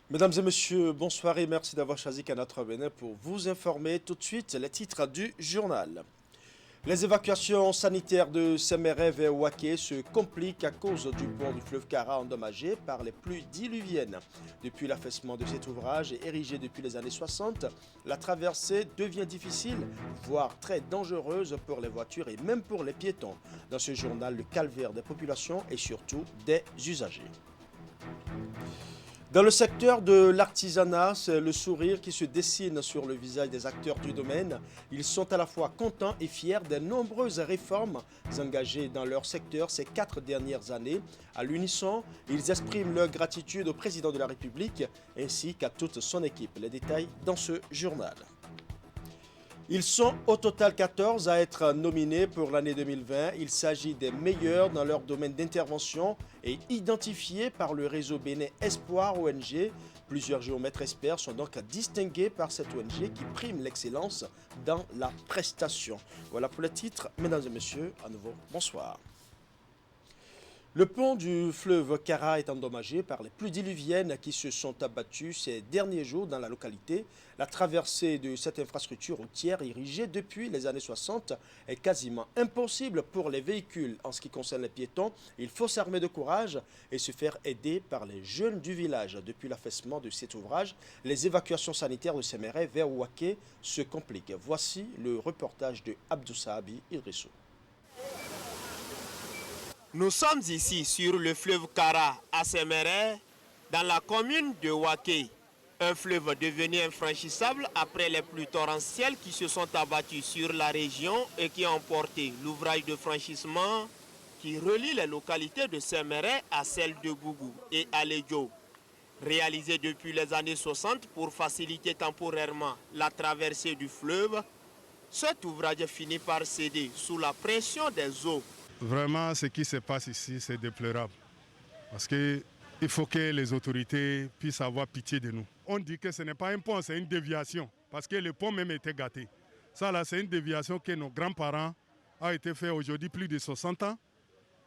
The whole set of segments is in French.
Mesdames et messieurs, bonsoir et merci d'avoir choisi Canal 3 Bénin pour vous informer tout de suite les titres du journal. Les évacuations sanitaires de Séméré vers Ouaké se compliquent à cause du pont du fleuve Kara endommagé par les pluies diluviennes. Depuis l'affaissement de cet ouvrage, érigé depuis les années 60, la traversée devient difficile, voire très dangereuse pour les voitures et même pour les piétons. Dans ce journal, le calvaire des populations et surtout des usagers. Dans le secteur de l'artisanat, c'est le sourire qui se dessine sur le visage des acteurs du domaine. Ils sont à la fois contents et fiers des nombreuses réformes engagées dans leur secteur ces 4 dernières années. À l'unisson, ils expriment leur gratitude au président de la République ainsi qu'à toute son équipe. Les détails dans ce journal. Ils sont au total 14 à être nominés pour l'année 2020. Il s'agit des meilleurs dans leur domaine d'intervention et identifiés par le réseau Bénin Espoir ONG. Plusieurs géomètres experts sont donc distingués par cette ONG qui prime l'excellence dans la prestation. Voilà pour le titre. Mesdames et messieurs, à nouveau, bonsoir. Le pont du fleuve Kara est endommagé par les pluies diluviennes qui se sont abattues ces derniers jours dans la localité. La traversée de cette infrastructure routière érigée depuis les années 60 est quasiment impossible pour les véhicules. En ce qui concerne les piétons, il faut s'armer de courage et se faire aider par les jeunes du village. Depuis l'affaissement de cet ouvrage, les évacuations sanitaires de Séméré vers Ouaké se compliquent. Voici le reportage de Abdou Sahabi Idrissou. Nous sommes ici sur le fleuve Kara à Séméré, dans la commune de Ouaké. Un fleuve devenu infranchissable après les pluies torrentielles qui se sont abattues sur la région et qui ont emporté l'ouvrage de franchissement qui relie les localités de Séméré à celles de Gougou et Aledjo. Réalisé depuis les années 60 pour faciliter temporairement la traversée du fleuve, cet ouvrage finit par céder sous la pression des eaux. Vraiment, ce qui se passe ici, c'est déplorable. Parce qu'il faut que les autorités puissent avoir pitié de nous. On dit que ce n'est pas un pont, c'est une déviation. Parce que le pont même était gâté. Ça, là, c'est une déviation que nos grands-parents ont été fait aujourd'hui plus de 60 ans.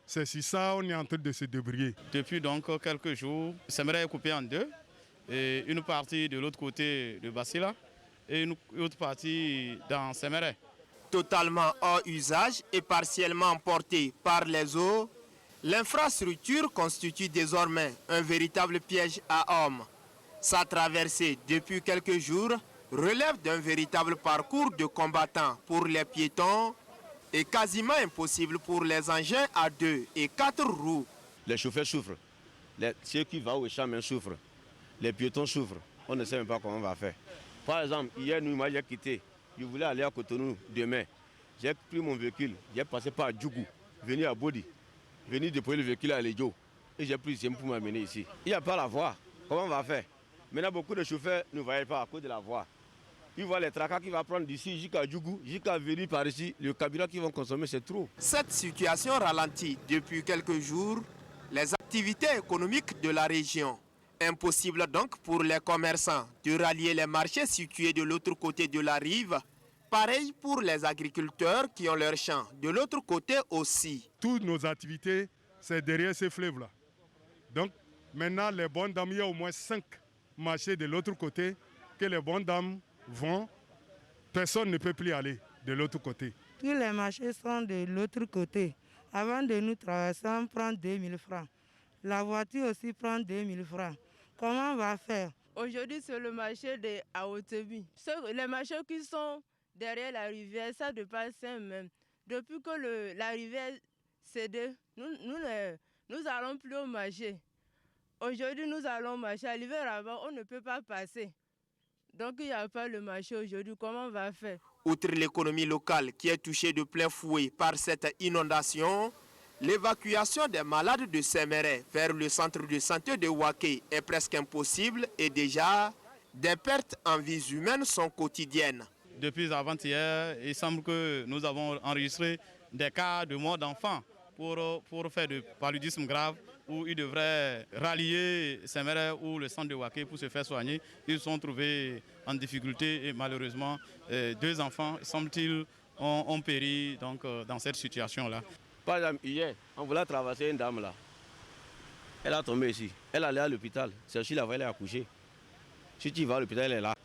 C'est sur ça qu'on est en train de se débrouiller. Depuis donc quelques jours, Séméré est coupé en deux. Et une partie de l'autre côté de Bassila et une autre partie dans Séméré. Totalement hors usage et partiellement emportée par les eaux, l'infrastructure constitue désormais un véritable piège à hommes. Sa traversée depuis quelques jours relève d'un véritable parcours de combattants pour les piétons et quasiment impossible pour les engins à 2 et 4 roues. Les chauffeurs souffrent, ceux qui vont au champ souffrent, les piétons souffrent, on ne sait même pas comment on va faire. Par exemple, hier, moi j'ai quitté. Je voulais aller à Cotonou demain. J'ai pris mon véhicule, j'ai passé par Djougou, venu à Bodi, venu déposer le véhicule à Lejo. Et j'ai pris le pour m'amener ici. Il n'y a pas la voie. Comment on va faire? Maintenant, beaucoup de chauffeurs ne voyaient pas à cause de la voie. Ils voient les tracas qui vont prendre d'ici jusqu'à Djougou, jusqu'à venir par ici. Le carburant qu'ils vont consommer, c'est trop. Cette situation ralentit depuis quelques jours les activités économiques de la région. Impossible donc pour les commerçants de rallier les marchés situés de l'autre côté de la rive. Pareil pour les agriculteurs qui ont leurs champs de l'autre côté aussi. Toutes nos activités, c'est derrière ces fleuves-là. Donc maintenant, les bonnes dames, il y a au moins 5 marchés de l'autre côté que les bonnes dames vont. Personne ne peut plus aller de l'autre côté. Tous les marchés sont de l'autre côté. Avant de nous traverser, on prend 2000 francs. La voiture aussi prend 2000 francs. Comment on va faire? Aujourd'hui, c'est le marché de Aotebi. Les marchés qui sont derrière la rivière, ça dépasse même. Depuis que la rivière cède, nous allons plus au marché. Aujourd'hui, nous allons marcher. À l'hiver avant, on ne peut pas passer. Donc, il n'y a pas le marché aujourd'hui. Comment on va faire? Outre l'économie locale qui est touchée de plein fouet par cette inondation, l'évacuation des malades de Séméré vers le centre de santé de Ouaké est presque impossible et déjà, des pertes en vies humaines sont quotidiennes. Depuis avant-hier, il semble que nous avons enregistré des cas de mort d'enfants pour faire du paludisme grave où ils devraient rallier Séméré ou le centre de Ouaké pour se faire soigner. Ils se sont trouvés en difficulté et malheureusement, 2 enfants, semble-t-il, ont péri donc, dans cette situation-là. Par exemple, hier, on voulait traverser une dame là. Elle a tombé ici. Elle allait à l'hôpital. C'est aussi la voie, elle est accouchée. Si tu vas à l'hôpital, elle est là.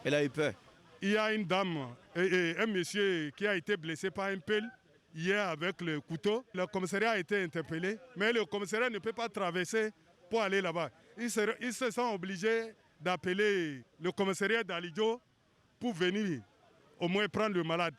Elle a eu peur. Il y a une dame et un monsieur qui a été blessé par un pelle hier avec le couteau. Le commissariat a été interpellé, mais le commissariat ne peut pas traverser pour aller là-bas. Ils se sont obligés d'appeler le commissariat d'Alidjo pour venir au moins prendre le malade.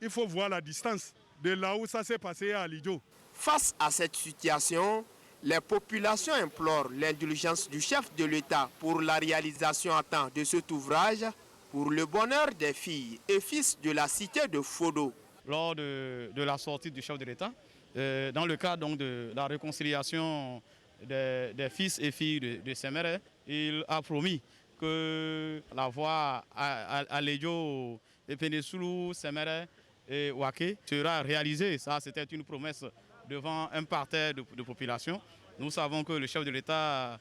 Il faut voir la distance de là où ça s'est passé à Alidjo. Face à cette situation, les populations implorent l'indulgence du chef de l'État pour la réalisation à temps de cet ouvrage pour le bonheur des filles et fils de la cité de Fodo. Lors de la sortie du chef de l'État, dans le cadre donc, de la réconciliation des fils et filles de Séméré, il a promis que la voie à Lédio, Pénésoulou, Séméré et Waké sera réalisée. Ça, c'était une promesse devant un parterre de population. Nous savons que le chef de l'État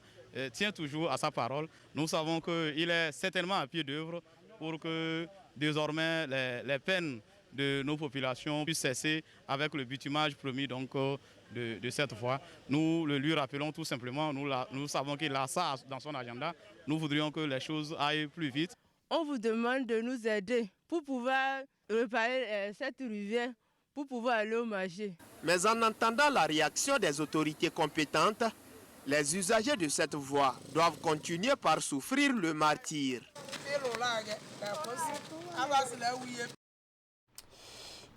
tient toujours à sa parole. Nous savons qu'il est certainement à pied d'œuvre pour que désormais les peines de nos populations puissent cesser avec le bitumage promis donc, de cette voie. Nous le lui rappelons tout simplement, nous savons qu'il a ça dans son agenda. Nous voudrions que les choses aillent plus vite. On vous demande de nous aider pour pouvoir réparer cette rivière, pour pouvoir aller au marché. Mais en entendant la réaction des autorités compétentes, les usagers de cette voie doivent continuer par souffrir le martyre.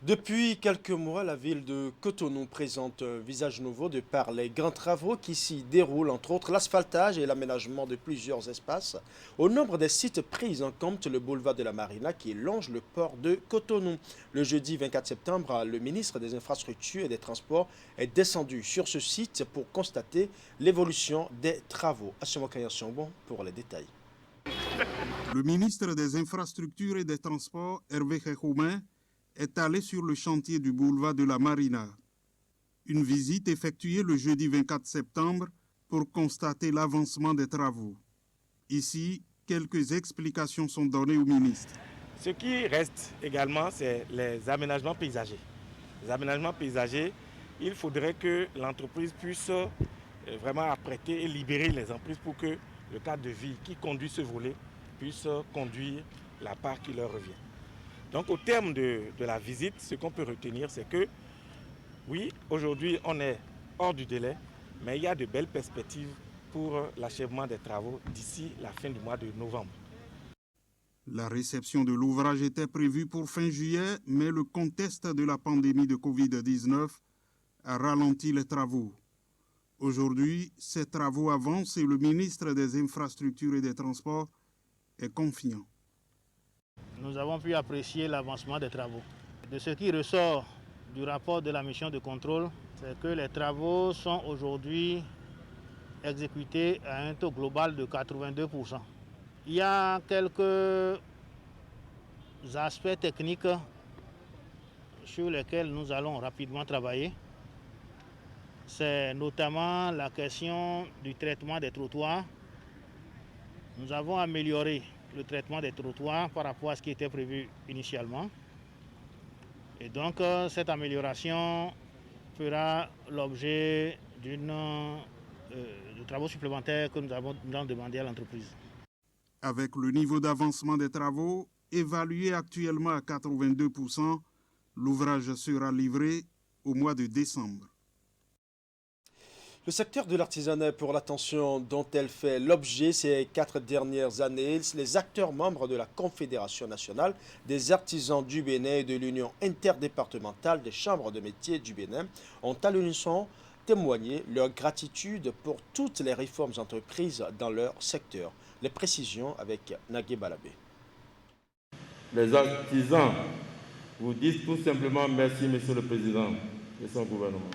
Depuis quelques mois, la ville de Cotonou présente un visage nouveau de par les grands travaux qui s'y déroulent, entre autres l'asphaltage et l'aménagement de plusieurs espaces. Au nombre des sites pris en compte, le boulevard de la Marina qui longe le port de Cotonou. Le jeudi 24 septembre, le ministre des Infrastructures et des Transports est descendu sur ce site pour constater l'évolution des travaux. Assomo Songbo pour les détails. Le ministre des Infrastructures et des Transports, Hervé Khekhoumé, est allé sur le chantier du boulevard de la Marina. Une visite effectuée le jeudi 24 septembre pour constater l'avancement des travaux. Ici, quelques explications sont données au ministre. Ce qui reste également, c'est les aménagements paysagers. Les aménagements paysagers, il faudrait que l'entreprise puisse vraiment apprêter et libérer les emprises pour que le cadre de vie qui conduit ce volet puisse conduire la part qui leur revient. Donc au terme de la visite, ce qu'on peut retenir, c'est que oui, aujourd'hui on est hors du délai, mais il y a de belles perspectives pour l'achèvement des travaux d'ici la fin du mois de novembre. La réception de l'ouvrage était prévue pour fin juillet, mais le contexte de la pandémie de Covid-19 a ralenti les travaux. Aujourd'hui, ces travaux avancent et le ministre des Infrastructures et des Transports est confiant. Nous avons pu apprécier l'avancement des travaux. De ce qui ressort du rapport de la mission de contrôle, c'est que les travaux sont aujourd'hui exécutés à un taux global de 82%. Il y a quelques aspects techniques sur lesquels nous allons rapidement travailler. C'est notamment la question du traitement des trottoirs. Nous avons amélioré le traitement des trottoirs par rapport à ce qui était prévu initialement. Et donc, cette amélioration fera l'objet de travaux supplémentaires que nous avons demandé à l'entreprise. Avec le niveau d'avancement des travaux évalué actuellement à 82%, l'ouvrage sera livré au mois de décembre. Le secteur de l'artisanat, pour l'attention dont elle fait l'objet ces 4 dernières années, les acteurs membres de la Confédération nationale des artisans du Bénin et de l'Union interdépartementale des chambres de métiers du Bénin ont à l'unisson témoigné leur gratitude pour toutes les réformes entreprises dans leur secteur. Les précisions avec Nagui Balabé. Les artisans vous disent tout simplement merci, Monsieur le Président et son gouvernement.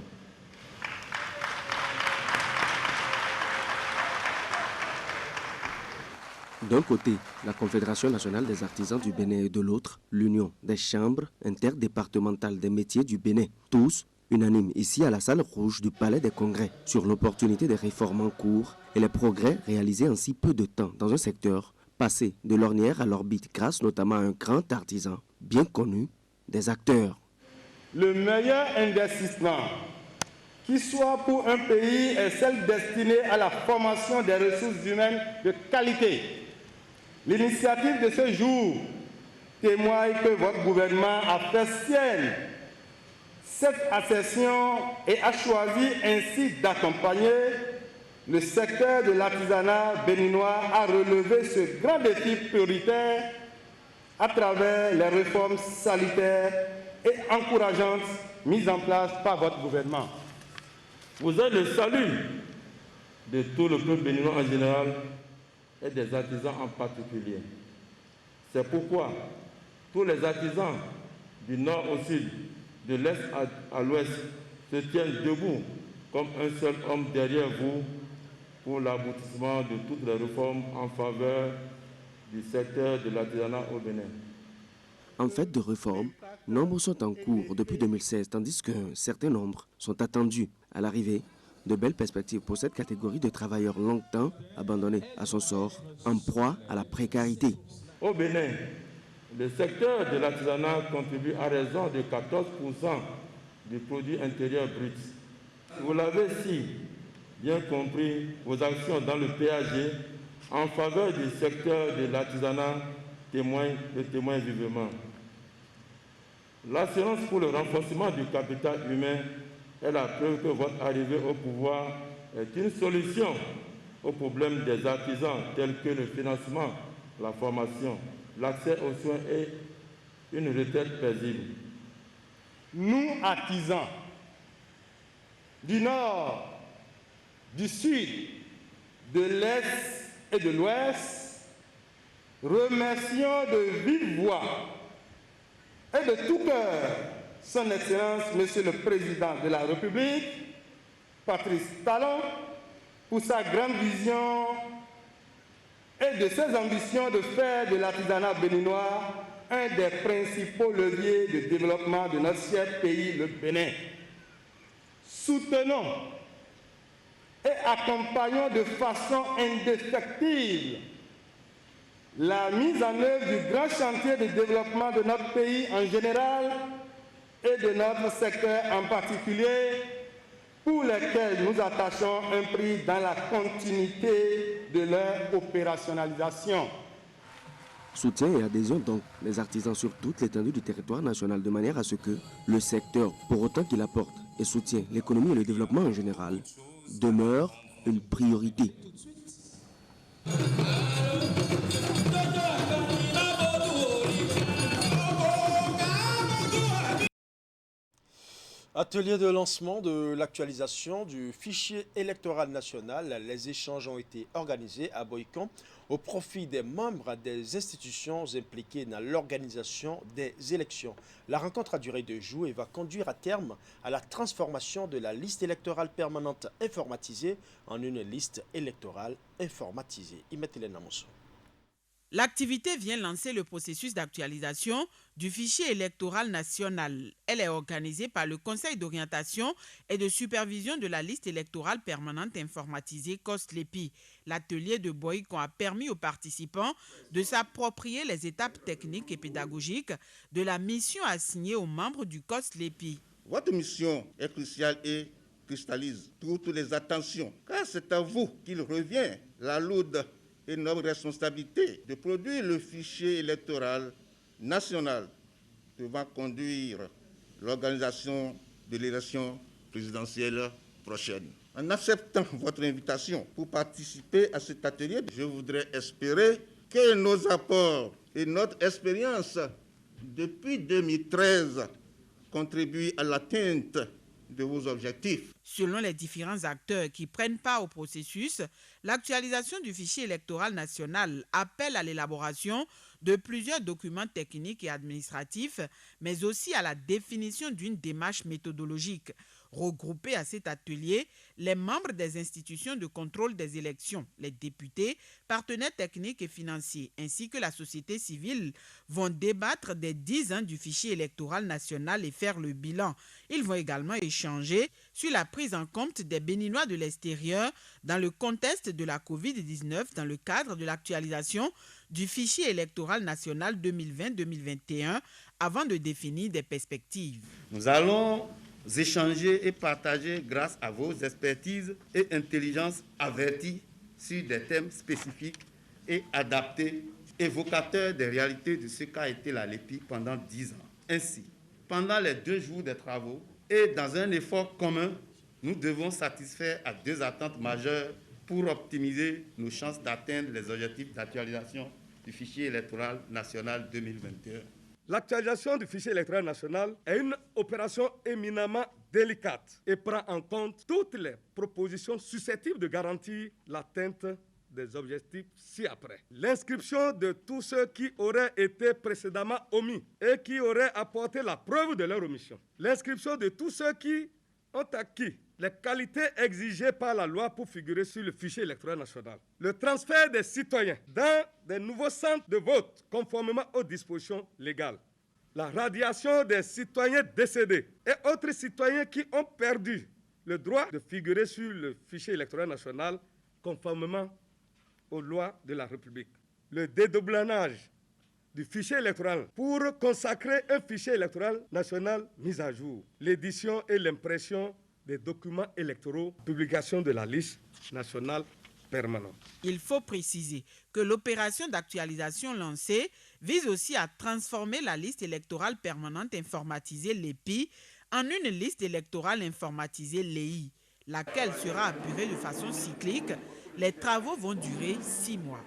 D'un côté, la Confédération nationale des artisans du Bénin et de l'autre, l'Union des chambres interdépartementales des métiers du Bénin. Tous unanimes ici à la salle rouge du Palais des Congrès sur l'opportunité des réformes en cours et les progrès réalisés en si peu de temps dans un secteur passé de l'ornière à l'orbite grâce notamment à un grand artisan bien connu des acteurs. Le meilleur investissement qui soit pour un pays est celle destinée à la formation des ressources humaines de qualité. L'initiative de ce jour témoigne que votre gouvernement a fait sienne cette assertion et a choisi ainsi d'accompagner le secteur de l'artisanat béninois à relever ce grand défi prioritaire à travers les réformes salutaires et encourageantes mises en place par votre gouvernement. Vous êtes le salut de tout le peuple béninois en général et des artisans en particulier. C'est pourquoi tous les artisans du nord au sud, de l'est à l'ouest, se tiennent debout comme un seul homme derrière vous pour l'aboutissement de toutes les réformes en faveur du secteur de l'artisanat au Bénin. En fait de réformes, nombre sont en cours depuis 2016, tandis qu'un certain nombre sont attendus. À l'arrivée, de belles perspectives pour cette catégorie de travailleurs longtemps abandonnés à son sort, en proie à la précarité. Au Bénin, le secteur de l'artisanat contribue à raison de 14% du produit intérieur brut. Vous l'avez si bien compris, vos actions dans le PAG en faveur du secteur de l'artisanat témoignent vivement. L'assurance pour le renforcement du capital humain est la preuve que votre arrivée au pouvoir est une solution aux problèmes des artisans tels que le financement, la formation, l'accès aux soins et une retraite paisible. Nous, artisans du Nord, du Sud, de l'Est et de l'Ouest, remercions de vive voix et de tout cœur Son Excellence, Monsieur le Président de la République, Patrice Talon, pour sa grande vision et de ses ambitions de faire de l'artisanat béninois un des principaux leviers de développement de notre cher pays, le Bénin. Soutenons et accompagnons de façon indéfectible la mise en œuvre du grand chantier de développement de notre pays en général et de notre secteur en particulier, pour lesquels nous attachons un prix dans la continuité de leur opérationnalisation. Soutien et adhésion donc des artisans sur toute l'étendue du territoire national de manière à ce que le secteur, pour autant qu'il apporte et soutient l'économie et le développement en général, demeure une priorité. Atelier de lancement de l'actualisation du fichier électoral national. Les échanges ont été organisés à Boïcon au profit des membres des institutions impliquées dans l'organisation des élections. La rencontre a duré 2 jours et va conduire à terme à la transformation de la liste électorale permanente informatisée en une liste électorale informatisée. L'activité vient lancer le processus d'actualisation du fichier électoral national. Elle est organisée par le Conseil d'orientation et de supervision de la liste électorale permanente informatisée COSLEPI. L'atelier de Boïcon a permis aux participants de s'approprier les étapes techniques et pédagogiques de la mission assignée aux membres du COSLEPI. Votre mission est cruciale et cristallise toutes les attentions, car c'est à vous qu'il revient la lourde et notre responsabilité de produire le fichier électoral national devant conduire l'organisation de l'élection présidentielle prochaine. En acceptant votre invitation pour participer à cet atelier, je voudrais espérer que nos apports et notre expérience depuis 2013 contribuent à l'atteinte de vos objectifs. Selon les différents acteurs qui prennent part au processus, l'actualisation du fichier électoral national appelle à l'élaboration de plusieurs documents techniques et administratifs, mais aussi à la définition d'une démarche méthodologique. Regroupés à cet atelier, les membres des institutions de contrôle des élections, les députés, partenaires techniques et financiers, ainsi que la société civile vont débattre des 10 ans du fichier électoral national et faire le bilan. Ils vont également échanger sur la prise en compte des Béninois de l'extérieur dans le contexte de la COVID-19 dans le cadre de l'actualisation du fichier électoral national 2020-2021 avant de définir des perspectives. Nous allons échanger et partager grâce à vos expertises et intelligences averties sur des thèmes spécifiques et adaptés, évocateurs des réalités de ce qu'a été la LEPI pendant 10 ans. Ainsi, pendant les 2 jours des travaux et dans un effort commun, nous devons satisfaire à 2 attentes majeures pour optimiser nos chances d'atteindre les objectifs d'actualisation du fichier électoral national 2021. L'actualisation du fichier électoral national est une opération éminemment délicate et prend en compte toutes les propositions susceptibles de garantir l'atteinte des objectifs ci-après. L'inscription de tous ceux qui auraient été précédemment omis et qui auraient apporté la preuve de leur omission. L'inscription de tous ceux qui ont acquis les qualités exigées par la loi pour figurer sur le fichier électoral national. Le transfert des citoyens dans des nouveaux centres de vote conformément aux dispositions légales. La radiation des citoyens décédés et autres citoyens qui ont perdu le droit de figurer sur le fichier électoral national conformément aux lois de la République. Le dédoublonnage du fichier électoral pour consacrer un fichier électoral national mis à jour. L'édition et l'impression des documents électoraux, publication de la liste nationale permanente. Il faut préciser que l'opération d'actualisation lancée vise aussi à transformer la liste électorale permanente informatisée LEPI en une liste électorale informatisée LEI, laquelle sera apurée de façon cyclique. Les travaux vont durer 6 mois.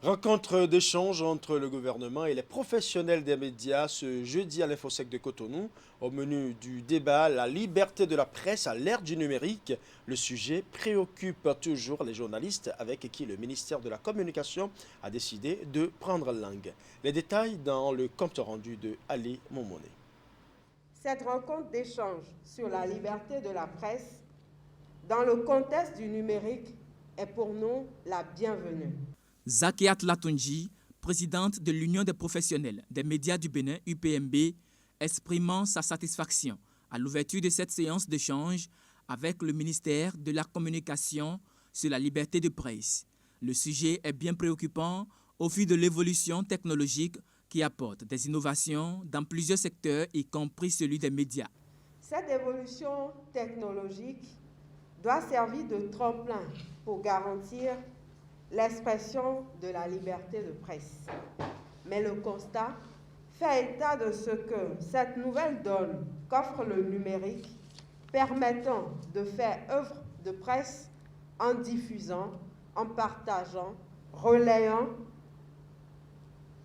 Rencontre d'échange entre le gouvernement et les professionnels des médias ce jeudi à l'Infosec de Cotonou. Au menu du débat, la liberté de la presse à l'ère du numérique. Le sujet préoccupe toujours les journalistes avec qui le ministère de la Communication a décidé de prendre langue. Les détails dans le compte rendu de Ali Momone. Cette rencontre d'échange sur la liberté de la presse dans le contexte du numérique est pour nous la bienvenue. Zakiat Latonji, présidente de l'Union des professionnels des médias du Bénin, UPMB, exprimant sa satisfaction à l'ouverture de cette séance d'échange avec le ministère de la Communication sur la liberté de presse. Le sujet est bien préoccupant au vu de l'évolution technologique qui apporte des innovations dans plusieurs secteurs, y compris celui des médias. Cette évolution technologique doit servir de tremplin pour garantir l'expression de la liberté de presse. Mais le constat fait état de ce que cette nouvelle donne qu'offre le numérique permettant de faire œuvre de presse en diffusant, en partageant, relayant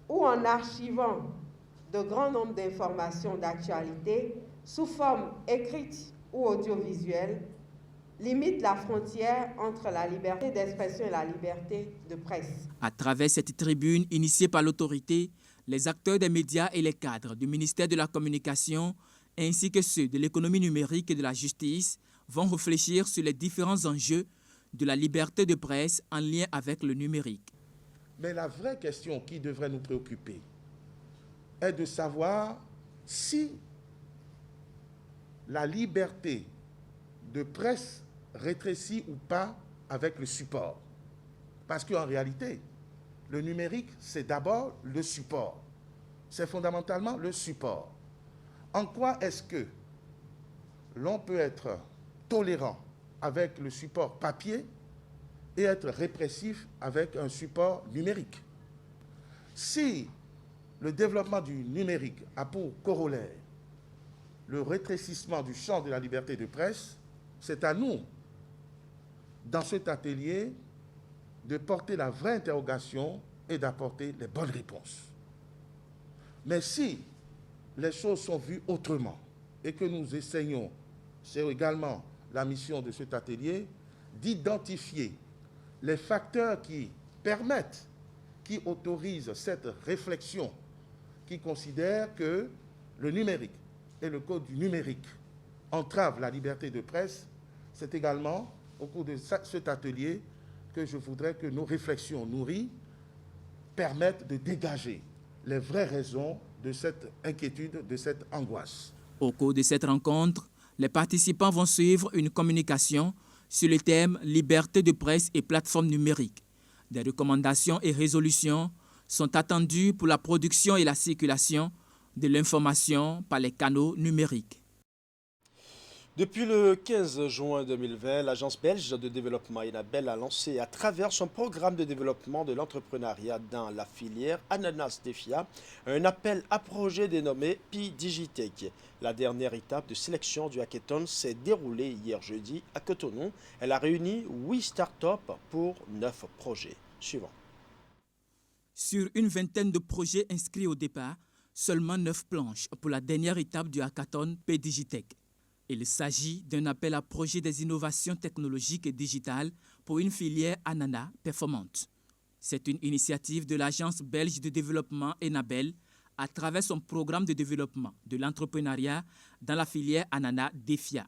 ou en archivant de grands nombres d'informations d'actualité sous forme écrite ou audiovisuelle limite la frontière entre la liberté d'expression et la liberté de presse. À travers cette tribune initiée par l'autorité, les acteurs des médias et les cadres du ministère de la Communication, ainsi que ceux de l'économie numérique et de la justice, vont réfléchir sur les différents enjeux de la liberté de presse en lien avec le numérique. Mais la vraie question qui devrait nous préoccuper est de savoir si la liberté de presse rétrécit ou pas avec le support. Parce qu'en réalité, le numérique, c'est d'abord le support. C'est fondamentalement le support. En quoi est-ce que l'on peut être tolérant avec le support papier et être répressif avec un support numérique? Si le développement du numérique a pour corollaire le rétrécissement du champ de la liberté de presse, c'est à nous, dans cet atelier, de porter la vraie interrogation et d'apporter les bonnes réponses. Mais si les choses sont vues autrement et que nous essayons, c'est également la mission de cet atelier, d'identifier les facteurs qui permettent, qui autorisent cette réflexion, qui considère que le numérique et le code du numérique entravent la liberté de presse, c'est également au cours de cet atelier que je voudrais que nos réflexions nourries permettent de dégager les vraies raisons de cette inquiétude, de cette angoisse. Au cours de cette rencontre, les participants vont suivre une communication sur le thème « Liberté de presse et plateformes numériques ». Des recommandations et résolutions sont attendues pour la production et la circulation de l'information par les canaux numériques. Depuis le 15 juin 2020, l'Agence belge de développement Enabel a lancé à travers son programme de développement de l'entrepreneuriat dans la filière Ananas Defia un appel à projet dénommé P-Digitech. La dernière étape de sélection du hackathon s'est déroulée hier jeudi à Cotonou. Elle a réuni 8 startups pour 9 projets. Suivant. Sur une vingtaine de projets inscrits au départ, seulement 9 planches pour la dernière étape du hackathon P-Digitech. Il s'agit d'un appel à projet des innovations technologiques et digitales pour une filière ananas performante. C'est une initiative de l'Agence belge de développement Enabel à travers son programme de développement de l'entrepreneuriat dans la filière ananas Defia.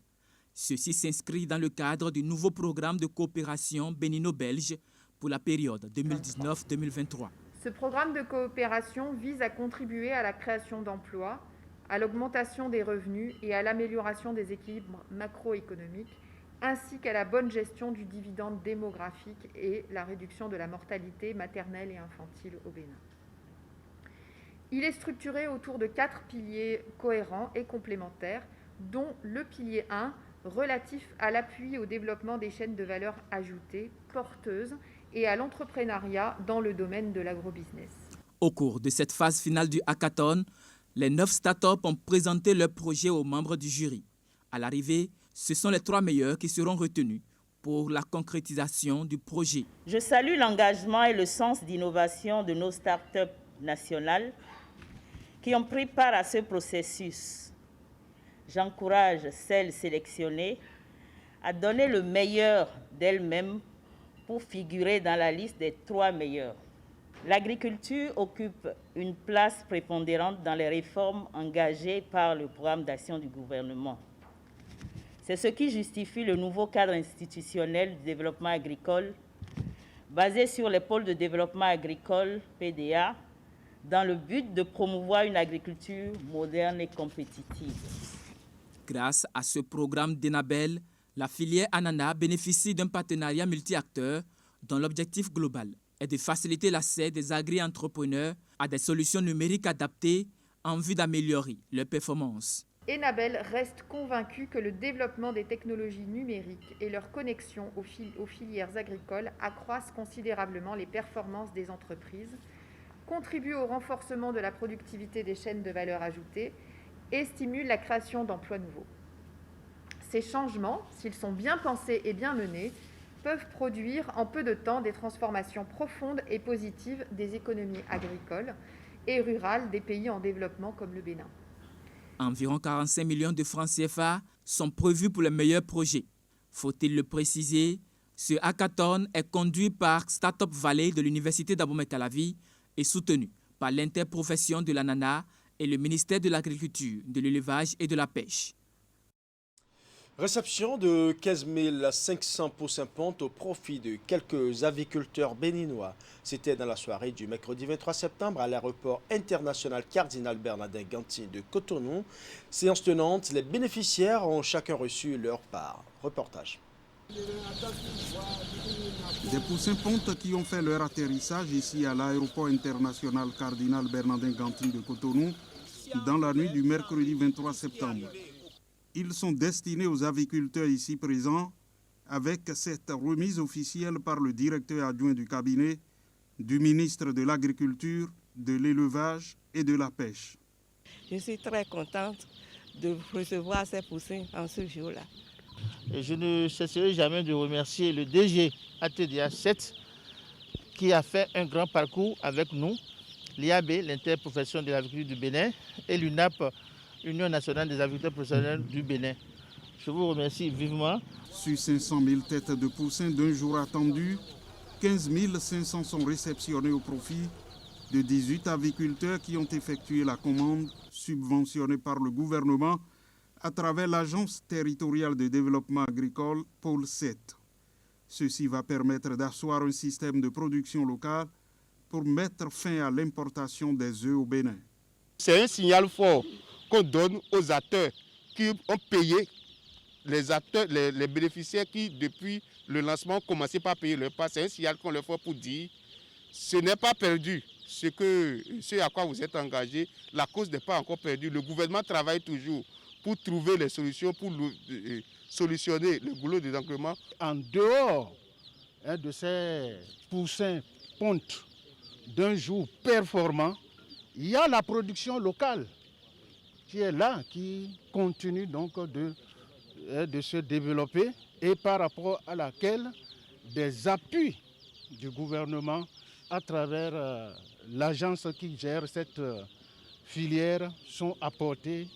Ceci s'inscrit dans le cadre du nouveau programme de coopération bénino-belge pour la période 2019-2023. Ce programme de coopération vise à contribuer à la création d'emplois, à l'augmentation des revenus et à l'amélioration des équilibres macroéconomiques, ainsi qu'à la bonne gestion du dividende démographique et la réduction de la mortalité maternelle et infantile au Bénin. Il est structuré autour de 4 piliers cohérents et complémentaires, dont le pilier 1, relatif à l'appui au développement des chaînes de valeur ajoutée porteuses et à l'entrepreneuriat dans le domaine de l'agrobusiness. Au cours de cette phase finale du hackathon, les 9 startups ont présenté leurs projets aux membres du jury. À l'arrivée, ce sont les 3 meilleurs qui seront retenus pour la concrétisation du projet. Je salue l'engagement et le sens d'innovation de nos startups nationales qui ont pris part à ce processus. J'encourage celles sélectionnées à donner le meilleur d'elles-mêmes pour figurer dans la liste des 3 meilleurs. L'agriculture occupe une place prépondérante dans les réformes engagées par le programme d'action du gouvernement. C'est ce qui justifie le nouveau cadre institutionnel du développement agricole, basé sur les pôles de développement agricole, PDA, dans le but de promouvoir une agriculture moderne et compétitive. Grâce à ce programme d'Enabel, la filière ananas bénéficie d'un partenariat multi-acteurs dont l'objectif global est de faciliter l'accès des agri-entrepreneurs à des solutions numériques adaptées en vue d'améliorer leurs performances. Enabel reste convaincu que le développement des technologies numériques et leur connexion aux filières agricoles accroissent considérablement les performances des entreprises, contribuent au renforcement de la productivité des chaînes de valeur ajoutée et stimulent la création d'emplois nouveaux. Ces changements, s'ils sont bien pensés et bien menés, peuvent produire en peu de temps des transformations profondes et positives des économies agricoles et rurales des pays en développement comme le Bénin. Environ 45 millions de francs CFA sont prévus pour les meilleurs projets. Faut-il le préciser, ce hackathon est conduit par Startup Valley de l'Université d'Abomey-Calavi et soutenu par l'interprofession de l'ananas et le ministère de l'Agriculture, de l'Élevage et de la Pêche. Réception de 15 500 poussins pontes au profit de quelques aviculteurs béninois. C'était dans la soirée du mercredi 23 septembre à l'aéroport international Cardinal Bernardin Ganty de Cotonou. Séance tenante, les bénéficiaires ont chacun reçu leur part. Reportage. Des poussins pontes qui ont fait leur atterrissage ici à l'aéroport international Cardinal Bernardin Ganty de Cotonou dans la nuit du mercredi 23 septembre. Ils sont destinés aux aviculteurs ici présents avec cette remise officielle par le directeur adjoint du cabinet du ministre de l'Agriculture, de l'Élevage et de la Pêche. Je suis très contente de recevoir ces poussins en ce jour-là. Je ne cesserai jamais de remercier le DG ATDH 7 qui a fait un grand parcours avec nous, l'IAB, l'interprofession de l'agriculture du Bénin, et l'UNAP, Union nationale des agriculteurs professionnels du Bénin. Je vous remercie vivement. Sur 500 000 têtes de poussins d'un jour attendu, 15 500 sont réceptionnés au profit de 18 aviculteurs qui ont effectué la commande subventionnée par le gouvernement à travers l'Agence territoriale de développement agricole, Pôle 7. Ceci va permettre d'asseoir un système de production locale pour mettre fin à l'importation des œufs au Bénin. C'est un signal fort qu'on donne aux acteurs qui ont payé, les bénéficiaires qui, depuis le lancement, ont commencé par payer leur part. C'est un signal qu'on leur fait pour dire ce n'est pas perdu. ce à quoi vous êtes engagé, la cause n'est pas encore perdue. Le gouvernement travaille toujours pour trouver les solutions, pour solutionner le goulot des encrements. En dehors de ces poussins pontes d'un jour performant, il y a la production locale qui est là, qui continue donc de se développer et par rapport à laquelle des appuis du gouvernement à travers l'agence qui gère cette filière sont apportés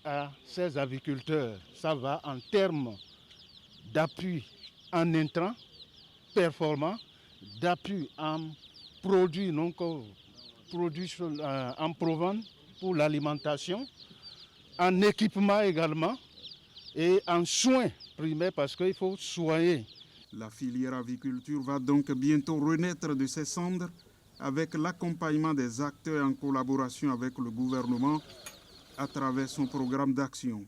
à ces agriculteurs. Ça va en termes d'appui en intrants performants, d'appui en produits en provence pour l'alimentation, en équipement également et en soins primaires parce qu'il faut soigner. La filière aviculture va donc bientôt renaître de ses cendres avec l'accompagnement des acteurs en collaboration avec le gouvernement à travers son programme d'action.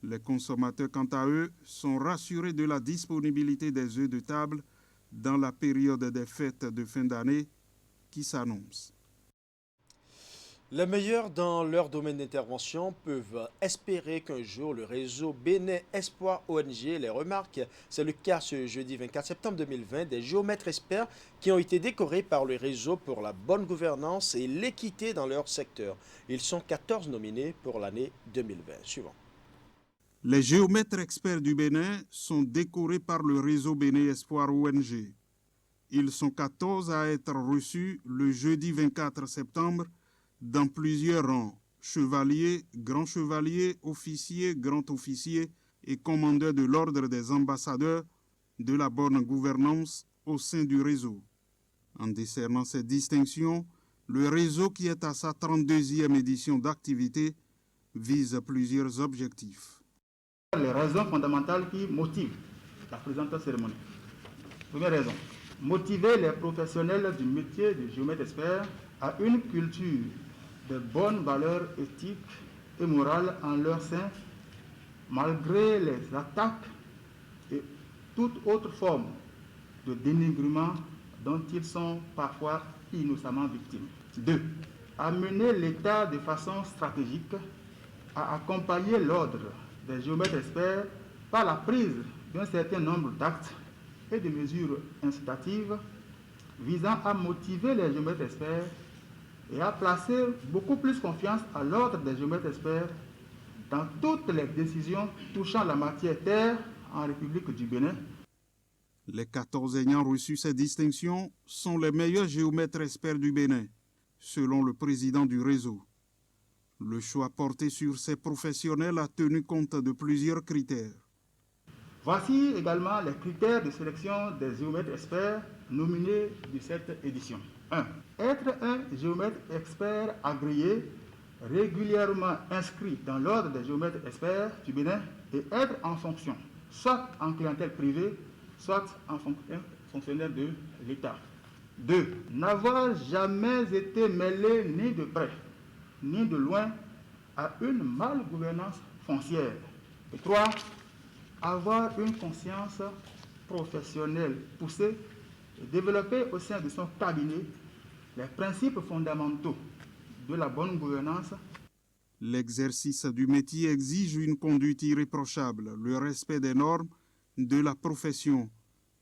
Les consommateurs, quant à eux, sont rassurés de la disponibilité des œufs de table dans la période des fêtes de fin d'année qui s'annonce. Les meilleurs dans leur domaine d'intervention peuvent espérer qu'un jour le réseau Bénin Espoir ONG les remarque. C'est le cas ce jeudi 24 septembre 2020 des géomètres experts qui ont été décorés par le réseau pour la bonne gouvernance et l'équité dans leur secteur. Ils sont 14 nominés pour l'année 2020. Suivant. Les géomètres experts du Bénin sont décorés par le réseau Bénin Espoir ONG. Ils sont 14 à être reçus le jeudi 24 septembre dans plusieurs rangs, chevalier, grand chevalier, officier, grand officier et commandeur de l'ordre des ambassadeurs de la bonne gouvernance au sein du réseau. En décernant ces distinctions, le réseau qui est à sa 32e édition d'activité vise plusieurs objectifs. Les raisons fondamentales qui motivent la présente cérémonie. Première raison, motiver les professionnels du métier de géomètre expert à une culture de bonnes valeurs éthiques et morales en leur sein, malgré les attaques et toute autre forme de dénigrement dont ils sont parfois innocemment victimes. 2. Amener l'État de façon stratégique à accompagner l'ordre des géomètres experts par la prise d'un certain nombre d'actes et de mesures incitatives visant à motiver les géomètres experts et à placer beaucoup plus confiance à l'ordre des géomètres experts dans toutes les décisions touchant la matière terre en République du Bénin. Les 14 ayant reçu ces distinctions sont les meilleurs géomètres experts du Bénin, selon le président du réseau. Le choix porté sur ces professionnels a tenu compte de plusieurs critères. Voici également les critères de sélection des géomètres experts nominés de cette édition. 1. Être un géomètre expert agréé, régulièrement inscrit dans l'ordre des géomètres experts du Bénin et être en fonction, soit en clientèle privée, soit en fonctionnaire de l'État. 2. N'avoir jamais été mêlé ni de près, ni de loin à une malgouvernance foncière. Et 3. Avoir une conscience professionnelle poussée et développer au sein de son cabinet les principes fondamentaux de la bonne gouvernance. L'exercice du métier exige une conduite irréprochable, le respect des normes de la profession,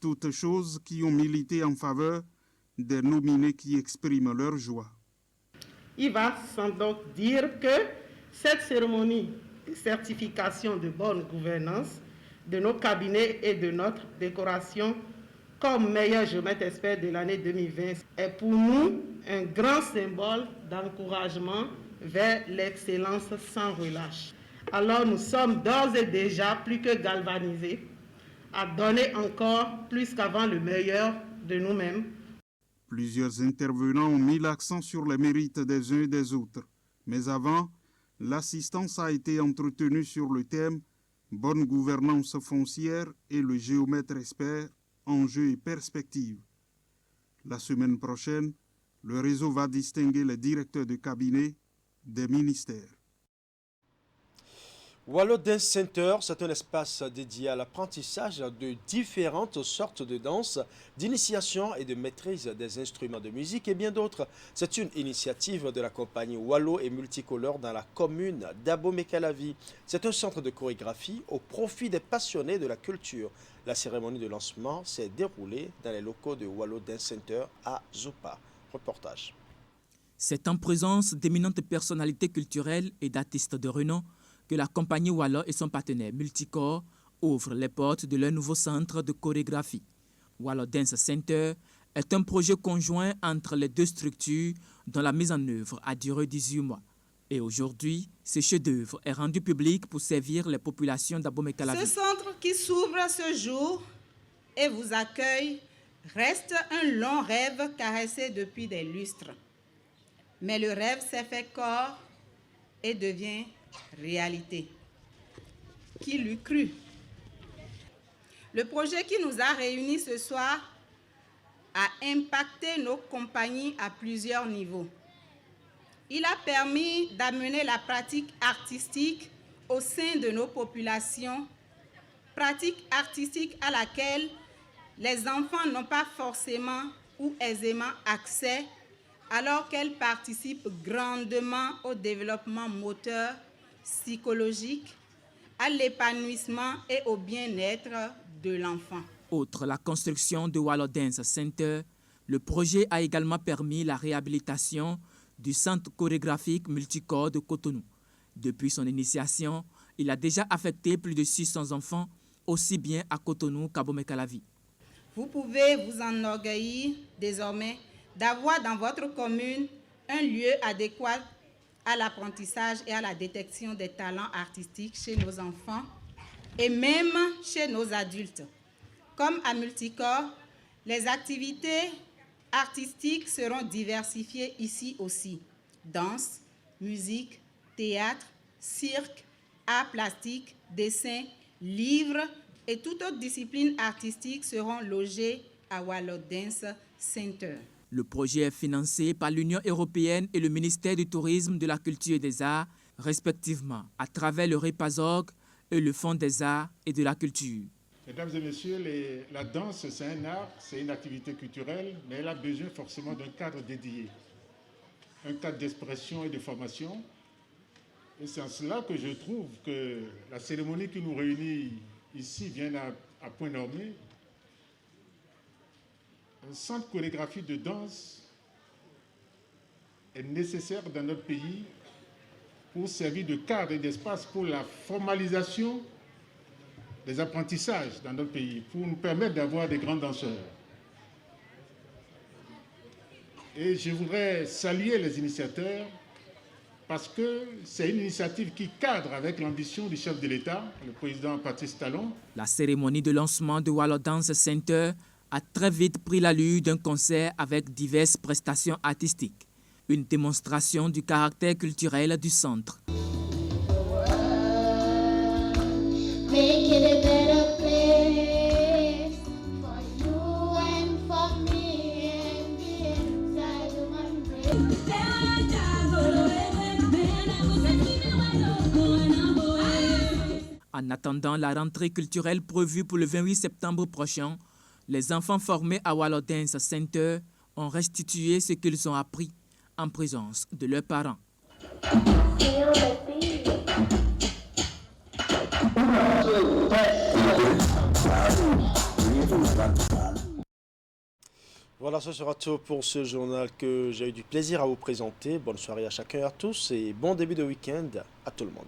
toutes choses qui ont milité en faveur des nominés qui expriment leur joie. Il va sans doute dire que cette cérémonie de certification de bonne gouvernance de nos cabinets et de notre décoration comme meilleur géomètre expert de l'année 2020 est pour nous un grand symbole d'encouragement vers l'excellence sans relâche. Alors nous sommes d'ores et déjà plus que galvanisés à donner encore plus qu'avant le meilleur de nous-mêmes. Plusieurs intervenants ont mis l'accent sur les mérites des uns et des autres. Mais avant, l'assistance a été entretenue sur le thème « Bonne gouvernance foncière » et le géomètre expert, enjeux et perspectives. La semaine prochaine, le réseau va distinguer les directeurs de cabinet des ministères. Wallo Dance Center, c'est un espace dédié à l'apprentissage de différentes sortes de danse, d'initiation et de maîtrise des instruments de musique et bien d'autres. C'est une initiative de la compagnie Wallo et Multicolore dans la commune d'Abomey-Calavi. C'est un centre de chorégraphie au profit des passionnés de la culture. La cérémonie de lancement s'est déroulée dans les locaux de Wallo Dance Center à Zupa. Reportage. C'est en présence d'éminentes personnalités culturelles et d'artistes de renom que la compagnie Wallo et son partenaire Multicolore ouvrent les portes de leur nouveau centre de chorégraphie. Wallo Dance Center est un projet conjoint entre les deux structures dont la mise en œuvre a duré 18 mois. Et aujourd'hui, ce chef-d'œuvre est rendu public pour servir les populations d'Abomey-Calavi. Ce centre qui s'ouvre ce jour et vous accueille reste un long rêve caressé depuis des lustres. Mais le rêve s'est fait corps et devient réalité. Qui l'eût cru? Le projet qui nous a réunis ce soir a impacté nos compagnies à plusieurs niveaux. Il a permis d'amener la pratique artistique au sein de nos populations, pratique artistique à laquelle les enfants n'ont pas forcément ou aisément accès, alors qu'elle participe grandement au développement moteur, psychologique, à l'épanouissement et au bien-être de l'enfant. Outre la construction de Wallo Dance Center, le projet a également permis la réhabilitation du centre chorégraphique Multicolore de Cotonou. Depuis son initiation, il a déjà affecté plus de 600 enfants, aussi bien à Cotonou qu'à Abomey-Calavi. Vous pouvez vous enorgueillir désormais d'avoir dans votre commune un lieu adéquat à l'apprentissage et à la détection des talents artistiques chez nos enfants et même chez nos adultes. Comme à Multicolore, les activités artistiques seront diversifiées ici aussi. Danse, musique, théâtre, cirque, arts plastiques, dessin, livres et toute autre discipline artistique seront logées à Wallo Dance Center. Le projet est financé par l'Union européenne et le ministère du Tourisme, de la Culture et des Arts, respectivement, à travers le REPASOG et le Fonds des Arts et de la Culture. Mesdames et messieurs, la danse, c'est un art, c'est une activité culturelle, mais elle a besoin forcément d'un cadre dédié, un cadre d'expression et de formation. Et c'est en cela que je trouve que la cérémonie qui nous réunit ici vient à point nommé. Un centre chorégraphique de danse est nécessaire dans notre pays pour servir de cadre et d'espace pour la formalisation des apprentissages dans notre pays, pour nous permettre d'avoir des grands danseurs. Et je voudrais saluer les initiateurs parce que c'est une initiative qui cadre avec l'ambition du chef de l'État, le président Patrice Talon. La cérémonie de lancement de Wallo Dance Center a très vite pris l'allure d'un concert avec diverses prestations artistiques, une démonstration du caractère culturel du centre. En attendant la rentrée culturelle prévue pour le 28 septembre prochain, les enfants formés à Wallo Dance Center ont restitué ce qu'ils ont appris en présence de leurs parents. Voilà, ce sera tout pour ce journal que j'ai eu du plaisir à vous présenter. Bonne soirée à chacun et à tous et bon début de week-end à tout le monde.